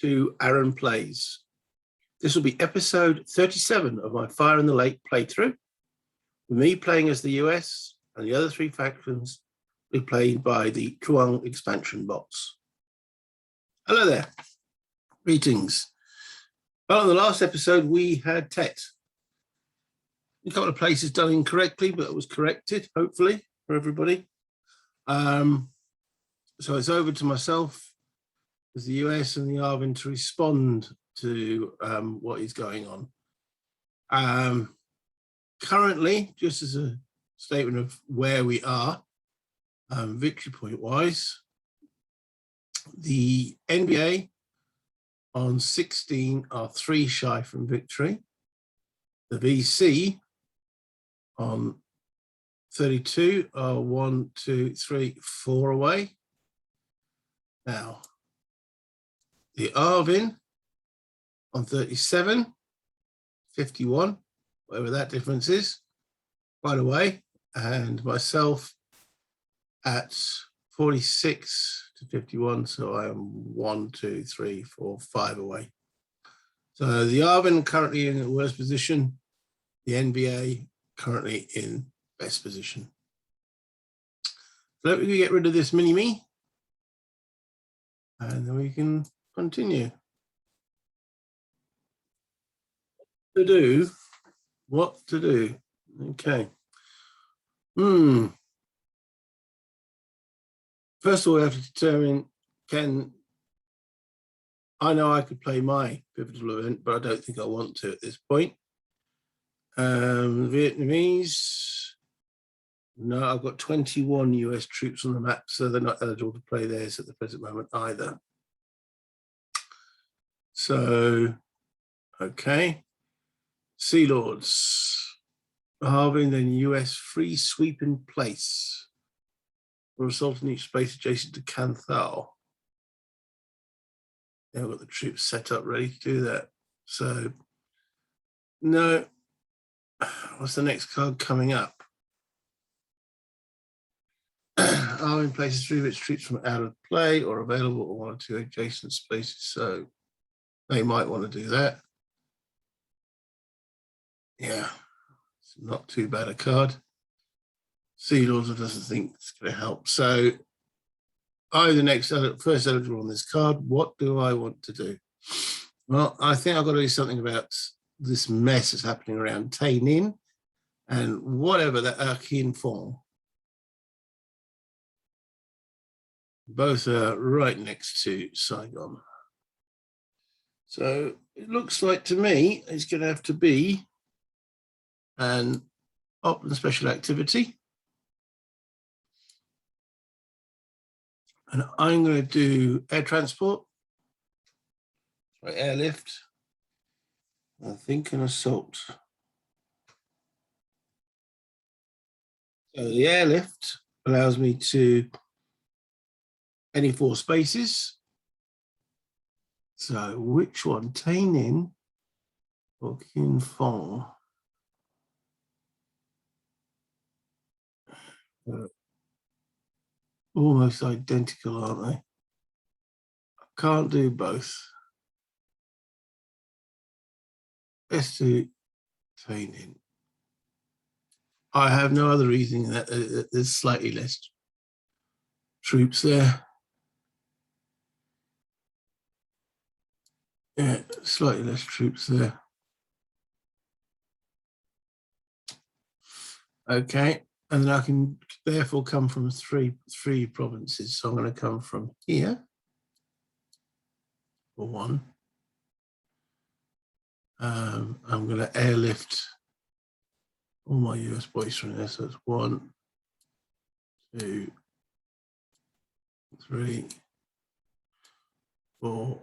to Aaron Plays. This will be episode 37 of my Fire in the Lake playthrough, with me playing as the US and the other three factions will be played by the Tru'ng expansion bots. Hello there, greetings. Well, in the last episode we had Tet. A couple of places done incorrectly, but it was corrected, hopefully, for everybody. So it's over to myself as the US and the Arvin to respond to what is going on. Currently, just as a statement of where we are, victory point wise, the NBA on 16 are 3 shy from victory. The VC on 32 are 1, 2, 3, 4 away. Now, the Arvin on 37, 51, whatever that difference is, quite away, and myself at 46 to 51, so I am 1, 2, 3, 4, 5 away. So the Arvin currently in the worst position, the NBA currently in best position. So let me get rid of this mini-me, and then we can continue. What to do? Okay. First of all, we have to determine, I know I could play my pivotal event, but I don't think I want to at this point. Vietnamese, no, I've got 21 US troops on the map, so they're not eligible to play theirs at the present moment either. So, okay. Sea Lords, halving then US free sweep in place or assault in each space adjacent to Canthal. Yeah, I've got the troops set up ready to do that. So, no. What's the next card coming up? Are in places 3 of its troops from out of play or available or 1 or 2 adjacent spaces. So they might want to do that. Yeah, it's not too bad a card. Sea Lords doesn't think it's going to help. So I'm the next first eligible on this card. What do I want to do? Well, I think I've got to do something about this mess that's happening around Tay Ninh and whatever that Akin Phong. Both are right next to Saigon. So it looks like to me it's going to have to be an op and special activity. And I'm going to do air transport, airlift, I think an assault. So the airlift allows me to any 4 spaces. So which one? Tay Ninh or Kin Phong? Almost identical, aren't they? I can't do both. Let's do Tay Ninh. I have no other reason that there's slightly less troops there. Yeah, slightly less troops there. Okay, and then I can therefore come from three provinces. So I'm going to come from here for 1. I'm going to airlift all my US boys from there. So it's 1, 2, 3, 4,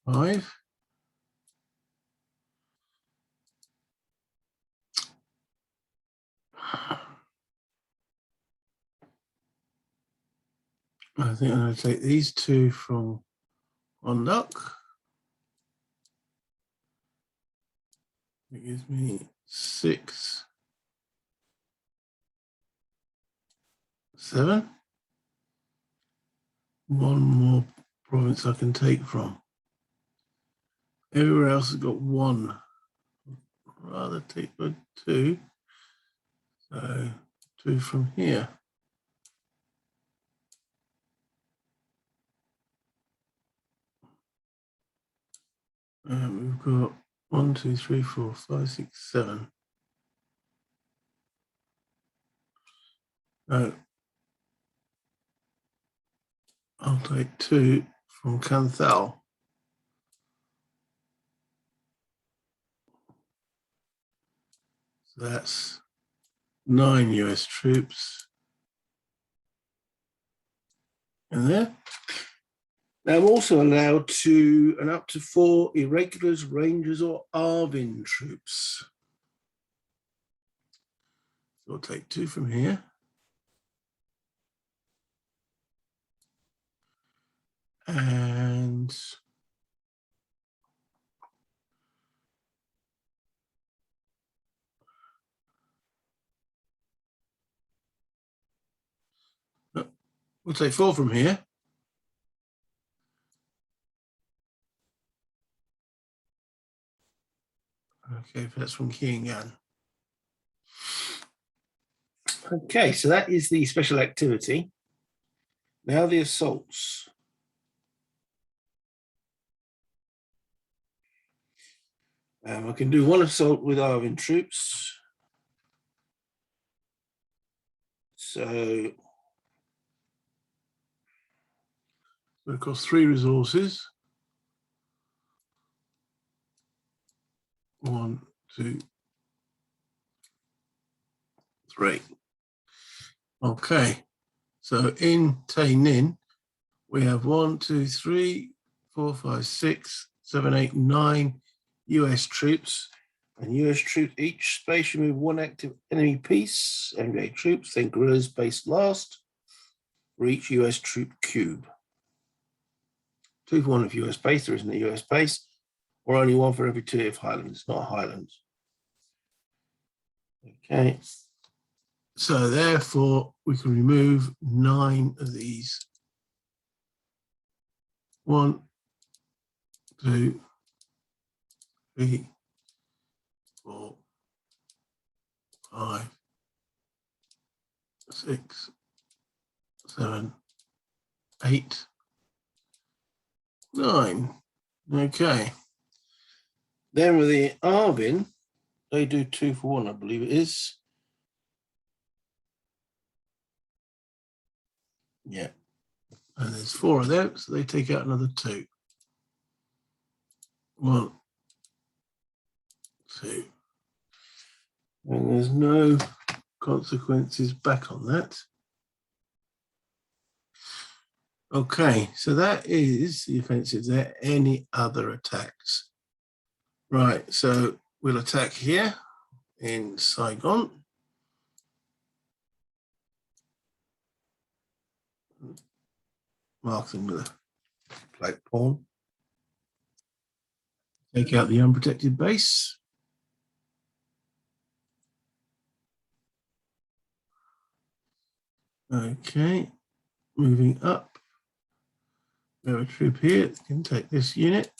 5. I think I'm going to take these 2 from on dock. It gives me 6, 7. one more province I can take from. Everywhere else has got one. I'd rather take the two. So two from here. We've got 1, 2, 3, 4, 5, 6, 7. I'll take two from Canthal. So that's 9 US troops in there. Now I'm also allowed to an up to 4 irregulars, rangers, or Arvin troops. So I'll take two from here. And we'll take 4 from here. Okay, that's from Kiangan. Okay, so that is the special activity. Now the assaults. I can do one assault with Arvin troops. So it costs 3 resources. 1, 2, 3. Okay, so in Tay Ninh, we have 1, 2, 3, 4, 5, 6, 7, 8, 9 US troops. And US troops, each space remove 1 active enemy piece, enemy troops, then guerrillas based last for each US troop cube. 2 for 1 of US base, there isn't a US base, or only 1 for every 2 if Highlands, it's not Highlands. Okay, so therefore we can remove 9 of these. 1, 2, 3, 4, 5, 6, 7, 8, 9. Okay. Then with the Arvin, they do 2 for 1, I believe it is. Yeah. And there's 4 of them, so they take out another 2. 1, 2. And there's no consequences back on that. Okay, so that is the offensive there. Any other attacks? Right, so we'll attack here in Saigon. Mark them with a flag pawn. Take out the unprotected base. Okay, moving up. We have a troop here that can take this unit.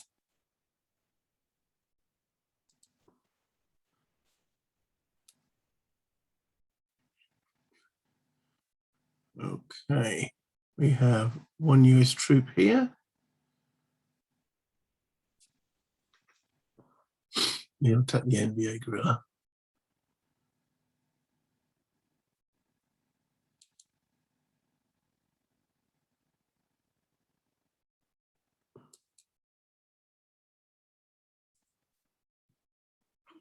Okay, we have 1 US troop here. You'll attack the NBA guerrilla.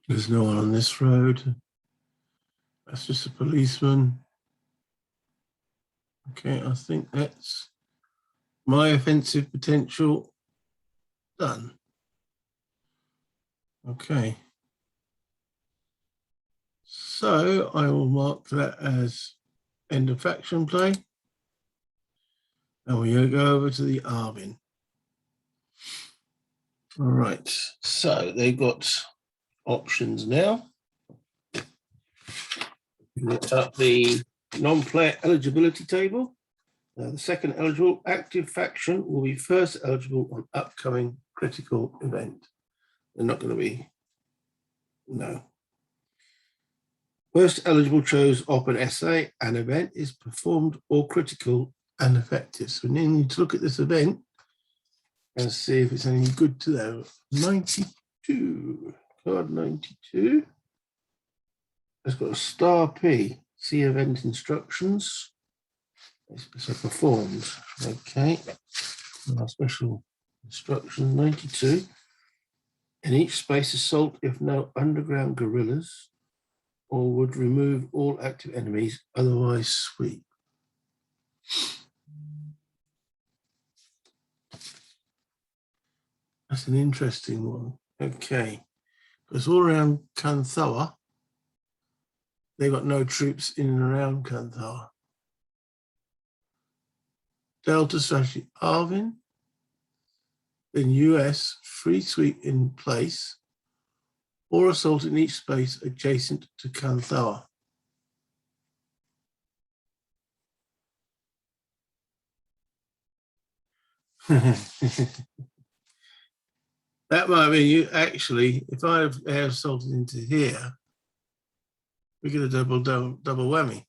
There's no one on this road. That's just a policeman. Okay, I think that's my offensive potential done. Okay. So I will mark that as end of faction play. And we'll go over to the Arvin. All right, so they've got options now. Look up the non-player eligibility table. The second eligible active faction will be first eligible on upcoming critical event. They're not going to be, no. First eligible chose open essay. An event is performed or critical and effective. So we need to look at this event and see if it's any good to them. 92, card 92. It's got a star P. See event instructions. So performed. Okay. Our special instruction 92. In each space, assault if no underground guerrillas, or would remove all active enemies, otherwise sweep. That's an interesting one. Okay. Because all around Kanthawa, they've got no troops in and around Kanthawa. Delta strategy, Arvin, then US, free sweep in place, or assault in each space adjacent to Kanthawa. That might mean you actually, if I have air assaulted into here, we get a double whammy.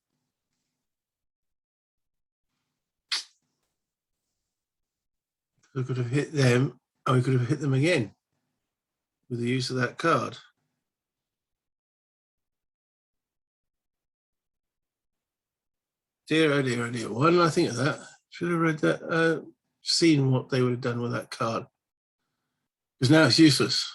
We could have hit them, and we could have hit them again with the use of that card. Dear, oh dear, oh dear. Why didn't I think of that? Should have read that, seen what they would have done with that card. Because now it's useless.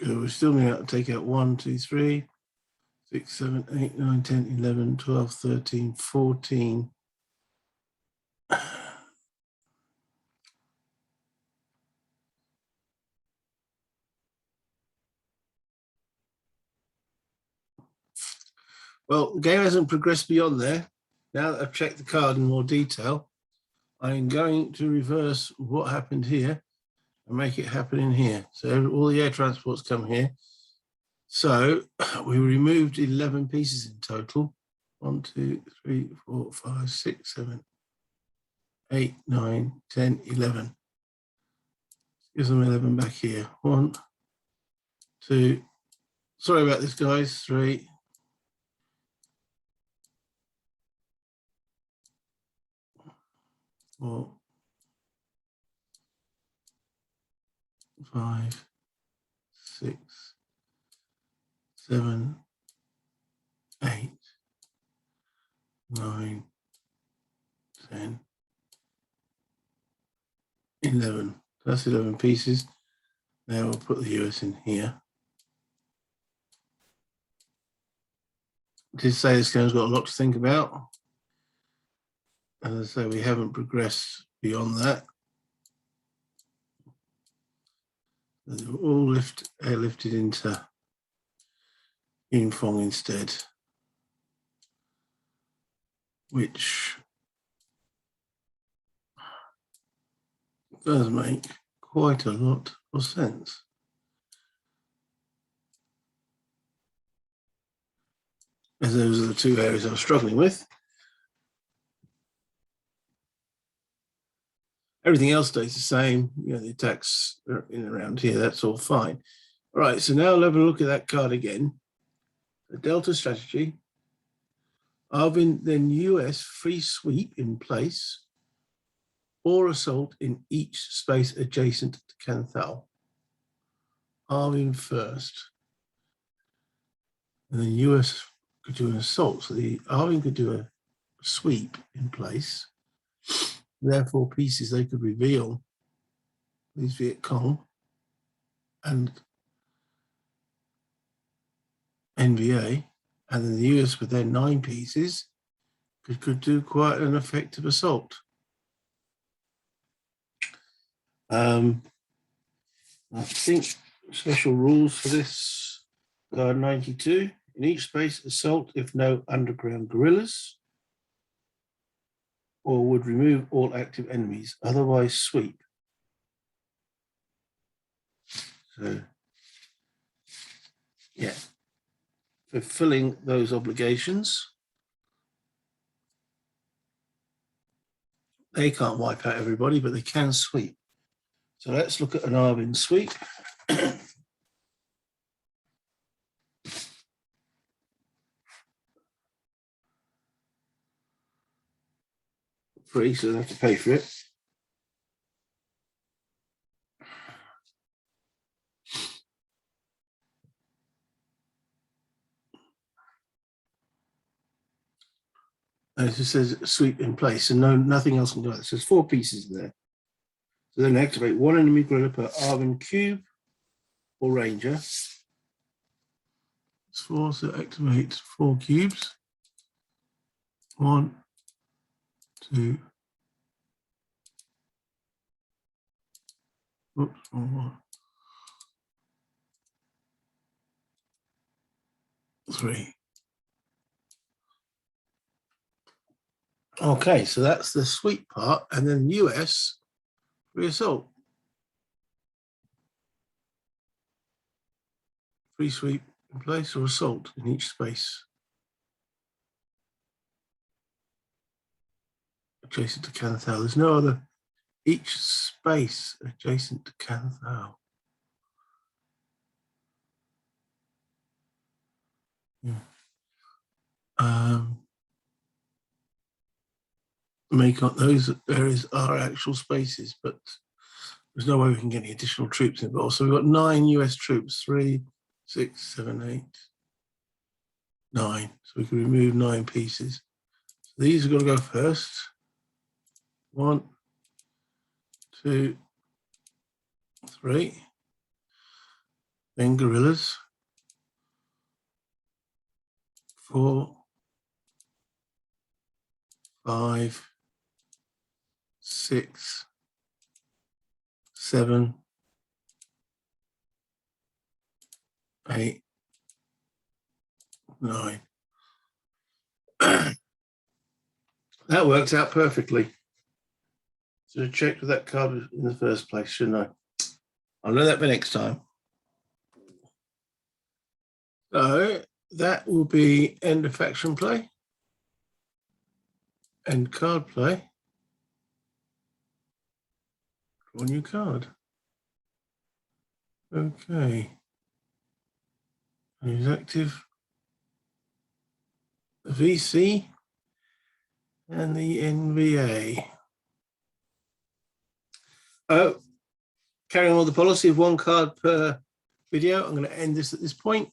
We're still going to have to take out 1, 2, 3, 6, 7, 8, 9, 10, 11, 12, 13, 14. Well, the game hasn't progressed beyond there. Now that I've checked the card in more detail, I'm going to reverse what happened here and make it happen in here. So all the air transports come here. So we removed 11 pieces in total. 1, 2, 3, 4, 5, 6, 7, 8, 9, 10, 11. Gives them 11 back here. 1, 2, sorry about this, guys. 3, 4, 5, 6, 7, 8, 9, 10, 11. That's 11 pieces. Now we'll put the US in here. I did say this game's got a lot to think about. As I say, we haven't progressed beyond that. They're all airlifted into Infong instead, which does make quite a lot of sense. As those are the two areas I was struggling with. Everything else stays the same. You know, the attacks are in and around here, that's all fine. All right, so now I'll have a look at that card again. The Delta strategy. Arvin, then US free sweep in place, or assault in each space adjacent to Canthal. Arvin first. And then US could do an assault. So the Arvin could do a sweep in place. Therefore, pieces they could reveal these Viet Cong and NVA, and then the US with their 9 pieces could do quite an effective assault. I think special rules for this Guard 92. In each space, assault if no underground guerrillas, or would remove all active enemies, otherwise sweep. So, yeah, fulfilling those obligations. They can't wipe out everybody, but they can sweep. So let's look at an Arvin sweep. Free, so they have to pay for it. And it just says sweep in place, and nothing else can do it. So there's 4 pieces there. So then activate 1 enemy guerrilla per Arvin cube or ranger. It's 4, so activate 4 cubes. 1, 2. Oops, wrong one. 3. Okay, so that's the sweep part, and then US free assault. Free sweep in place or assault in each space. Adjacent to Canathal. There's no other. Each space adjacent to Canathal. Yeah. Make up those areas are actual spaces, but there's no way we can get any additional troops involved. So we've got 9 US troops, 3, 6, 7, 8, 9. So we can remove 9 pieces. So these are going to go first. 1, 2, 3. Then guerrillas. 4, 5, 6, 7, 8, 9. That worked out perfectly. Should have checked with that card in the first place, shouldn't I? I'll know that for next time. So that will be end of faction play. End card play. Draw a new card. Okay. Who's active? The VC and the NBA. Oh, carrying on the policy of 1 card per video, I'm going to end this at this point.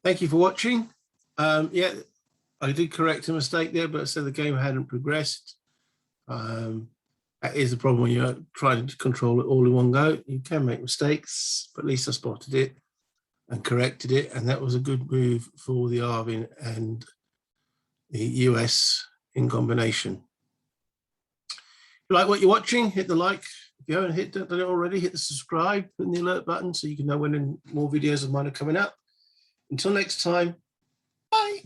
Thank you for watching. Yeah, I did correct a mistake there, but I said the game hadn't progressed. That is the problem when you're trying to control it all in one go. You can make mistakes, but at least I spotted it and corrected it, and that was a good move for the Arvin and the US in combination. If you like what you're watching, hit the like. If you haven't done it already, hit the subscribe and the alert button so you can know when more videos of mine are coming up. Until next time, bye.